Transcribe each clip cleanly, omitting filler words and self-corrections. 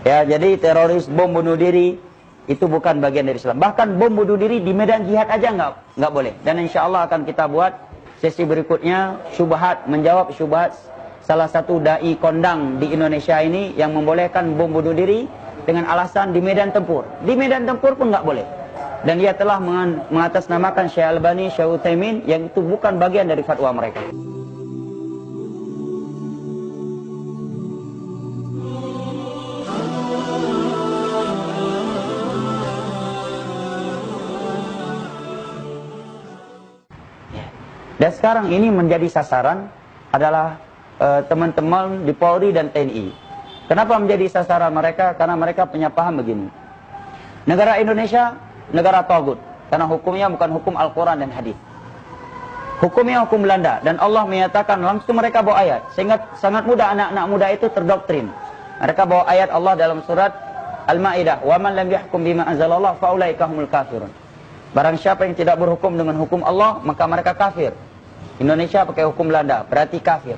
Ya, jadi teroris, bom bunuh diri itu bukan bagian dari Islam. Bahkan bom bunuh diri di medan jihad aja nggak boleh. Dan insya Allah akan kita buat sesi berikutnya syubhat, menjawab syubhat salah satu dai kondang di Indonesia ini yang membolehkan bom bunuh diri dengan alasan di medan tempur. Di medan tempur pun nggak boleh. Dan dia telah mengatasnamakan Syekh Albani, Syekh Utsaimin yang itu bukan bagian dari fatwa mereka. Dan sekarang ini menjadi sasaran adalah teman-teman di Polri dan TNI. Kenapa menjadi sasaran mereka? Karena mereka punya paham begini. Negara Indonesia, negara tagut. Karena hukumnya bukan hukum Al-Quran dan hadis. Hukumnya hukum Belanda. Dan Allah menyatakan langsung mereka bawa ayat. Sehingga sangat mudah anak-anak muda itu terdoktrin. Mereka bawa ayat Allah dalam surat Al-Ma'idah. Wa man lam yahkum bima anzalallah faulaika humul kafirun. Barang siapa yang tidak berhukum dengan hukum Allah, maka mereka kafir. Indonesia pakai hukum Belanda, berarti kafir.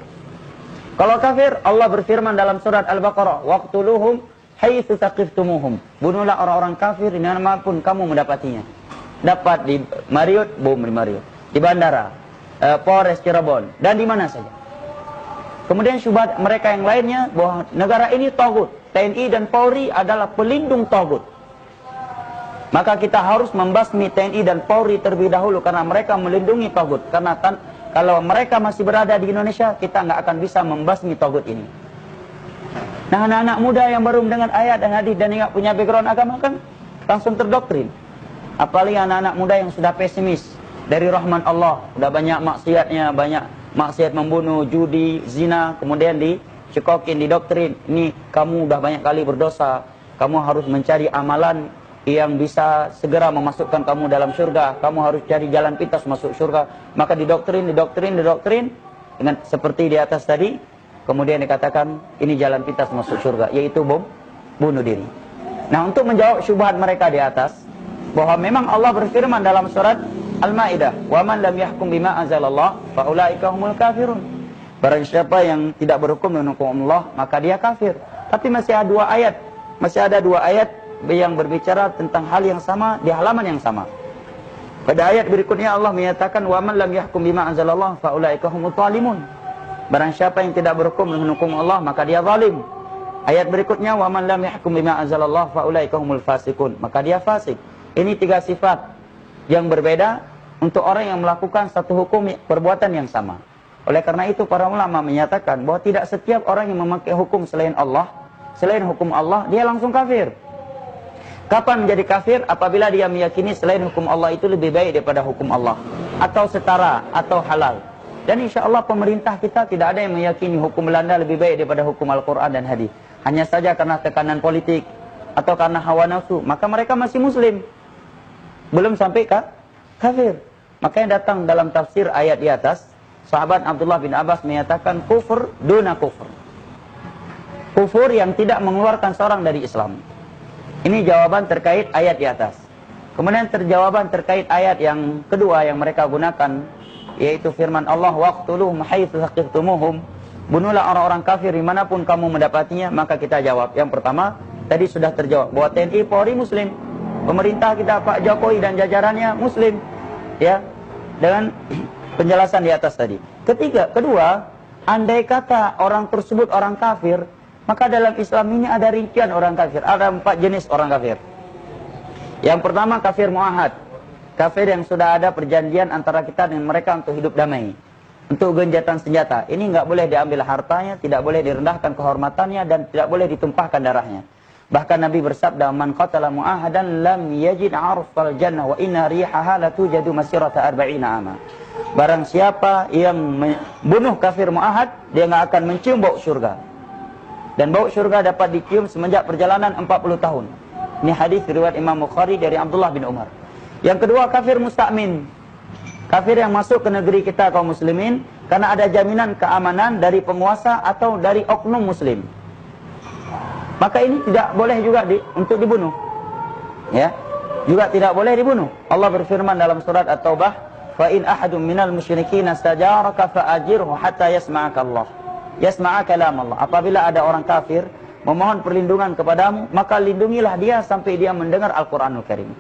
Kalau kafir, Allah berfirman dalam surat Al-Baqarah, waqtuluhum haitsu taqiftumuhum. Bunuhlah orang-orang kafir dimanapun kamu mendapatinya. Dapat di Mariot, bom di Mariot. Di bandara, Polres Cirebon, dan di mana saja. Kemudian syubhat mereka yang lainnya bahwa negara ini tagut. TNI dan Polri adalah pelindung tagut. Maka kita harus membasmi TNI dan Polri terlebih dahulu karena mereka melindungi tagut. Karena kalau mereka masih berada di Indonesia, kita nggak akan bisa membasmi tagut ini. Nah, anak-anak muda yang baru mendengar ayat dan hadis dan nggak punya background agama kan langsung terdoktrin. Apalagi anak-anak muda yang sudah pesimis dari rahman Allah, sudah banyak maksiatnya, banyak maksiat membunuh, judi, zina, kemudian dicekokin, didoktrin. Ini kamu udah banyak kali berdosa, kamu harus mencari amalan yang bisa segera memasukkan kamu dalam surga. Kamu harus cari jalan pintas masuk surga. Maka didoktrin dengan seperti di atas tadi. Kemudian dikatakan ini jalan pintas masuk surga, yaitu bom bunuh diri. Nah, untuk menjawab syubhat mereka di atas, bahwa memang Allah berfirman dalam surat Al-Ma'idah, "Wa man lam yahkum bima anzalallah fa ulaika humul kafirun." Barang siapa yang tidak berhukum dengan hukum Allah, maka dia kafir. Tapi masih ada dua ayat yang berbicara tentang hal yang sama di halaman yang sama. Pada ayat berikutnya Allah menyatakan wa man lam yahkum bima anzalallah fa ulaika humut zalimun. Barang siapa yang tidak berhukum dengan hukum Allah maka dia zalim. Ayat berikutnya wa man lam yahkum bima anzalallah fa ulaika humul fasikun, maka dia fasik. Ini tiga sifat yang berbeda untuk orang yang melakukan satu hukum perbuatan yang sama. Oleh karena itu para ulama menyatakan bahwa tidak setiap orang yang memakai hukum selain Allah, selain hukum Allah, dia langsung kafir. Kapan menjadi kafir? Apabila dia meyakini selain hukum Allah itu lebih baik daripada hukum Allah, atau setara, atau halal. Dan insya Allah pemerintah kita tidak ada yang meyakini hukum Belanda lebih baik daripada hukum Al-Quran dan hadis. Hanya saja karena tekanan politik atau karena hawa nafsu, maka mereka masih muslim, belum sampai kafir. Maka yang datang dalam tafsir ayat di atas, sahabat Abdullah bin Abbas menyatakan kufur duna kufur, kufur yang tidak mengeluarkan seorang dari Islam. Ini jawaban terkait ayat di atas. Kemudian jawaban terkait ayat yang kedua yang mereka gunakan, yaitu firman Allah, waqtuluhum haitsu saqiftumuhum. Bunuhlah orang-orang kafir dimanapun kamu mendapatinya. Maka kita jawab. Yang pertama, tadi sudah terjawab bahwa TNI Polri muslim. Pemerintah kita Pak Jokowi dan jajarannya muslim. Ya, dengan penjelasan di atas tadi. Kedua, andai kata orang tersebut orang kafir, maka dalam Islam ini ada rincian orang kafir. Ada 4 jenis orang kafir. Yang pertama kafir muahad. Kafir yang sudah ada perjanjian antara kita dengan mereka untuk hidup damai, untuk genjatan senjata. Ini nggak boleh diambil hartanya, tidak boleh direndahkan kehormatannya, dan tidak boleh ditumpahkan darahnya. Bahkan Nabi bersabda, man qatala muahadan lam yajid 'arfal jannah wa inna rihaha la tujadu masirata 40 ama. Barang siapa yang membunuh kafir muahad, dia nggak akan mencium bau surga. Dan bau surga dapat dicium semenjak perjalanan 40 tahun. Ini hadis riwayat Imam Bukhari dari Abdullah bin Umar. Yang kedua kafir musta'min. Kafir yang masuk ke negeri kita kaum muslimin karena ada jaminan keamanan dari penguasa atau dari oknum muslim. Maka ini tidak boleh juga untuk dibunuh. Ya, juga tidak boleh dibunuh. Allah berfirman dalam surat At-Taubah, "Fa in ahadun minal musyrikin istajaraka fa'ajirhu hatta yasma'a kalam Allah." Apabila ada orang kafir memohon perlindungan kepadamu, maka lindungilah dia sampai dia mendengar Al-Quranul Karim.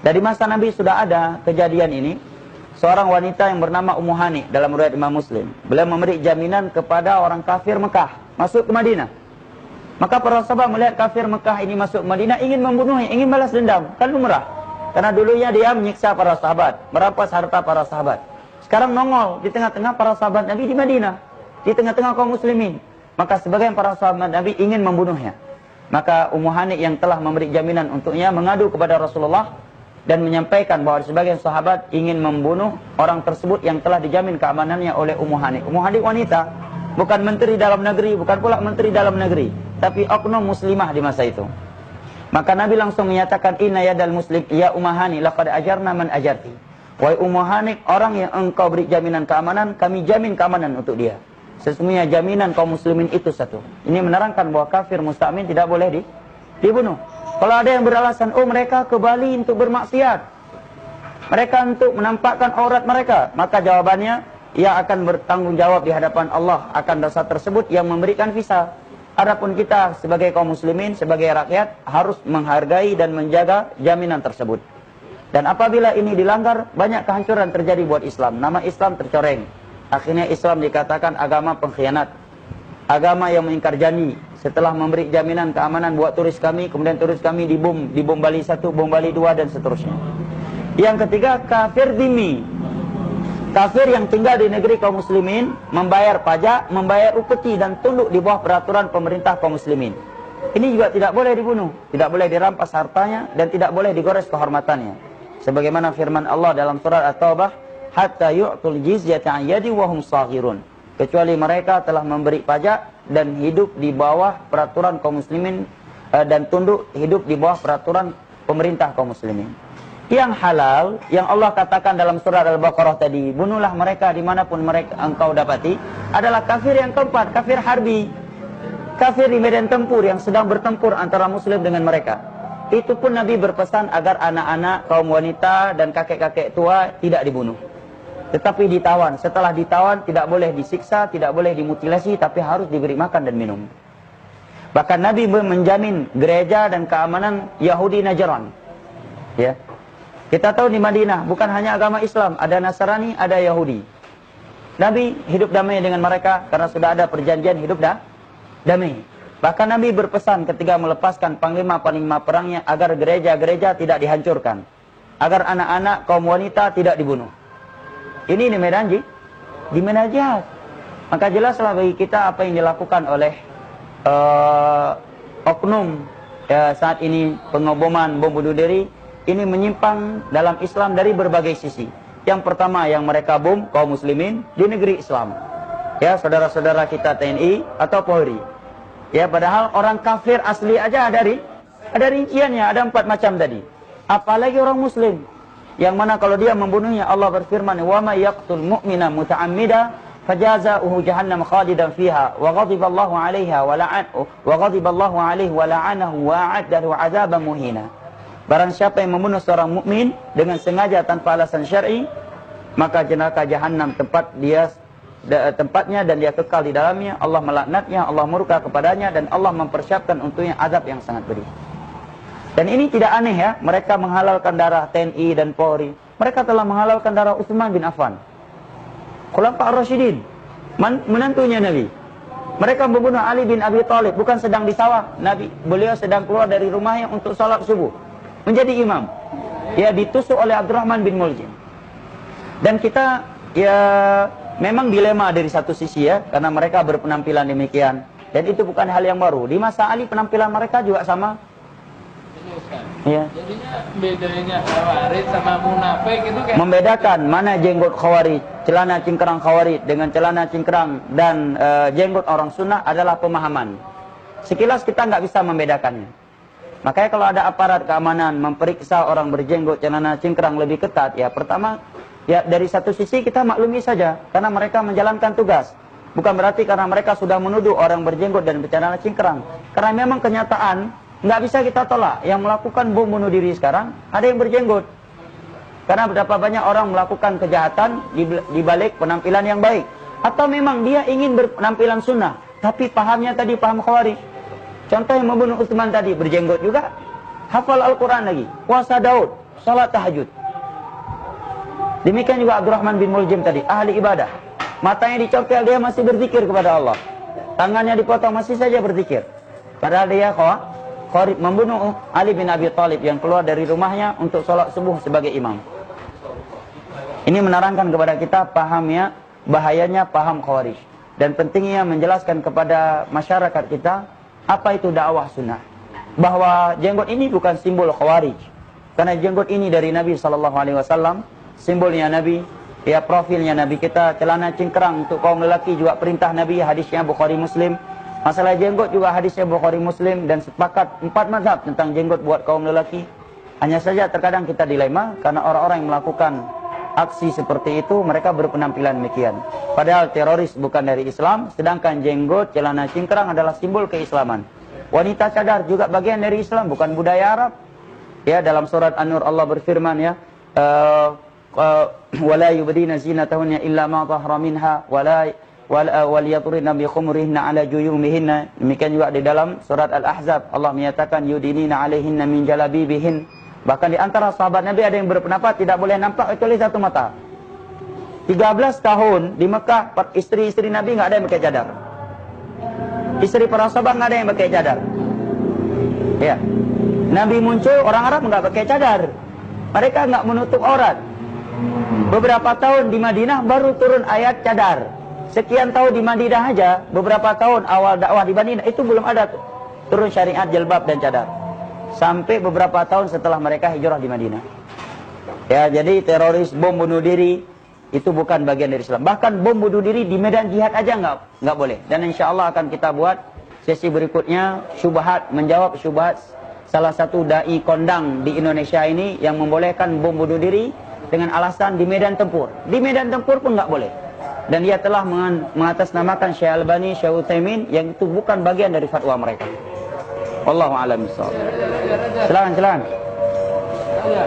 Dari masa Nabi sudah ada kejadian ini. Seorang wanita yang bernama Ummu Hani dalam riwayat Imam Muslim. Beliau memberi jaminan kepada orang kafir Mekah masuk ke Madinah. Maka para sahabat melihat kafir Mekah ini masuk ke Madinah, ingin membunuhnya, ingin balas dendam. Kan lumrah. Karena dulunya dia menyiksa para sahabat, merampas harta para sahabat. Sekarang nongol di tengah-tengah para sahabat Nabi di Madinah, di tengah-tengah kaum muslimin. Maka sebagian para sahabat Nabi ingin membunuhnya. Maka Ummu Hani yang telah memberi jaminan untuknya mengadu kepada Rasulullah dan menyampaikan bahwa sebagian sahabat ingin membunuh orang tersebut yang telah dijamin keamanannya oleh Ummu Hani. Ummu Hani wanita, bukan menteri dalam negeri, bukan pula menteri dalam negeri, tapi oknum muslimah di masa itu. Maka Nabi langsung menyatakan, inna yadal muslim ya Ummu Hani laqad ajarna man ajarti. Wahai Ummu Hani, orang yang engkau beri jaminan keamanan, kami jamin keamanan untuk dia. Sesungguhnya jaminan kaum muslimin itu satu. Ini menerangkan bahwa kafir musta'min tidak boleh dibunuh. Kalau ada yang beralasan, oh mereka ke Bali untuk bermaksiat, mereka untuk menampakkan aurat mereka, maka jawabannya, ia akan bertanggung jawab di hadapan Allah akan dosa tersebut yang memberikan visa. Adapun kita sebagai kaum muslimin, sebagai rakyat, harus menghargai dan menjaga jaminan tersebut. Dan apabila ini dilanggar, banyak kehancuran terjadi buat Islam. Nama Islam tercoreng. Akhirnya Islam dikatakan agama pengkhianat, agama yang mengingkar janji. Setelah memberi jaminan keamanan buat turis kami, kemudian turis kami dibom Bali 1, bom Bali 2, dan seterusnya. Yang ketiga, kafir dhimmi. Kafir yang tinggal di negeri kaum muslimin, membayar pajak, membayar upeti, dan tunduk di bawah peraturan pemerintah kaum muslimin. Ini juga tidak boleh dibunuh, tidak boleh dirampas hartanya, dan tidak boleh digores kehormatannya. Sebagaimana firman Allah dalam surat At-Taubah, hatta yu'tul jizyata an yadi wa hum saghirun. Kecuali mereka telah memberi pajak dan hidup di bawah peraturan kaum muslimin, dan tunduk hidup di bawah peraturan pemerintah kaum muslimin. Yang halal, yang Allah katakan dalam surat Al-Baqarah tadi, bunuhlah mereka dimanapun mereka engkau dapati, adalah kafir yang keempat, kafir harbi. Kafir di medan tempur yang sedang bertempur antara muslim dengan mereka. Itu pun Nabi berpesan agar anak-anak, kaum wanita, dan kakek-kakek tua tidak dibunuh, tetapi ditawan. Setelah ditawan tidak boleh disiksa, tidak boleh dimutilasi, tapi harus diberi makan dan minum. Bahkan Nabi menjamin gereja dan keamanan Yahudi Najran. Ya. Kita tahu di Madinah bukan hanya agama Islam, ada Nasrani, ada Yahudi. Nabi hidup damai dengan mereka karena sudah ada perjanjian hidup damai. Bahkan Nabi berpesan ketika melepaskan panglima-panglima perangnya agar gereja-gereja tidak dihancurkan, agar anak-anak kaum wanita tidak dibunuh. Ini di medan jihad. Maka jelaslah bagi kita apa yang dilakukan oleh oknum saat ini, pengoboman, bom bunuh diri, ini menyimpang dalam Islam dari berbagai sisi. Yang pertama, yang mereka bom kaum muslimin di negeri Islam. Ya, saudara-saudara kita TNI atau Polri. Ya, padahal orang kafir asli aja ada rinciannya, ada 4 macam tadi. Apalagi orang muslim, yang mana kalau dia membunuhnya, Allah berfirman, wa may yaqtul mu'mina muta'ammida fajazaohu jahannam khalidan fiha wa ghadiballahu 'alaiha wa la'anahu wa a'adda lahu 'adzaban muhina. Barang siapa yang membunuh seorang mukmin dengan sengaja tanpa alasan syar'i, maka neraka jahanam tempatnya dan dia kekal di dalamnya. Allah melaknatnya, Allah murka kepadanya, dan Allah mempersiapkan untuknya azab yang sangat pedih. Dan ini tidak aneh ya, mereka menghalalkan darah TNI dan Polri. Mereka telah menghalalkan darah Utsman bin Affan, Khulafa ar-Rasyidin, menantunya Nabi. Mereka membunuh Ali bin Abi Thalib, bukan sedang di sawah. Beliau sedang keluar dari rumahnya untuk salat subuh, menjadi imam. Ya, ditusuk oleh Abdurrahman bin Muljim. Dan kita ya memang dilema dari satu sisi ya, karena mereka berpenampilan demikian. Dan itu bukan hal yang baru. Di masa Ali penampilan mereka juga sama. Ya. Jadinya bedanya Khawarij sama munafik itu kayak membedakan mana jenggot Khawarij, celana cingkrang Khawarij dengan celana cingkrang dan jenggot orang sunnah adalah pemahaman. Sekilas kita nggak bisa membedakannya. Makanya kalau ada aparat keamanan memperiksa orang berjenggot celana cingkrang lebih ketat, ya pertama ya dari satu sisi kita maklumi saja, karena mereka menjalankan tugas. Bukan berarti karena mereka sudah menuduh orang berjenggot dan bercelana cingkrang. Karena memang kenyataan nggak bisa kita tolak. Yang melakukan bom bunuh diri sekarang ada yang berjenggot. Karena berapa banyak orang melakukan kejahatan di balik penampilan yang baik. Atau memang dia ingin berpenampilan sunnah, tapi pahamnya tadi paham Khawarij. Contoh yang membunuh Utsman tadi berjenggot juga, hafal Al-Quran lagi, puasa Daud, salat tahajud. Demikian juga Abdurrahman bin Muljim tadi, ahli ibadah. Matanya dicopel, dia masih berzikir kepada Allah. Tangannya dipotong, masih saja berzikir. Padahal dia kharib membunuh Ali bin Abi Thalib yang keluar dari rumahnya untuk sholat subuh sebagai imam. Ini menerangkan kepada kita pahamnya, bahayanya paham Khawarij. Dan pentingnya menjelaskan kepada masyarakat kita, apa itu dakwah sunnah. Bahwa jenggot ini bukan simbol Khawarij. Karena jenggot ini dari Nabi SAW, simbolnya Nabi, ya profilnya Nabi kita, celana cingkrang untuk kaum lelaki juga perintah Nabi, hadisnya Bukhari Muslim. Masalah jenggot juga hadisnya Bukhari Muslim, dan sepakat 4 mazhab tentang jenggot buat kaum lelaki. Hanya saja terkadang kita dilema karena orang-orang yang melakukan aksi seperti itu mereka berpenampilan demikian. Padahal teroris bukan dari Islam, sedangkan jenggot, celana cingkrang adalah simbol keislaman. Wanita cadar juga bagian dari Islam, bukan budaya Arab. Ya, dalam surat An-Nur Allah berfirman ya, wala yubdina zinatahunna illa ma dhahara minha wal yatrina bi khumurihinna ala juyumihinna. Demikian juga di dalam surat Al-Ahzab Allah menyatakan yudinina alaihinna min jalabibihin. Bahkan di antara sahabat Nabi ada yang berpendapat tidak boleh nampak kecuali satu mata. 13 tahun di Mekah, istri-istri Nabi nggak ada yang pakai cadar. Istri para sahabat nggak ada yang pakai cadar. Ya, Nabi muncul, orang Arab nggak pakai cadar. Mereka nggak menutup aurat. Beberapa tahun di Madinah baru turun ayat cadar. Sekian tahun di Madinah aja, beberapa tahun awal dakwah di Madinah itu belum ada turun syariat jilbab dan cadar. Sampai beberapa tahun setelah mereka hijrah di Madinah. Ya, jadi teroris, bom bunuh diri itu bukan bagian dari Islam. Bahkan bom bunuh diri di medan jihad aja nggak boleh. Dan insya Allah akan kita buat sesi berikutnya syubhat, menjawab syubhat salah satu dai kondang di Indonesia ini yang membolehkan bom bunuh diri dengan alasan di medan tempur. Di medan tempur pun nggak boleh. Dan dia telah mengatasnamakan Syekh Albani, Syekh Utsaimin yang itu bukan bagian dari fatwa mereka. Wallahu a'lam bishawab. Silakan. Ya.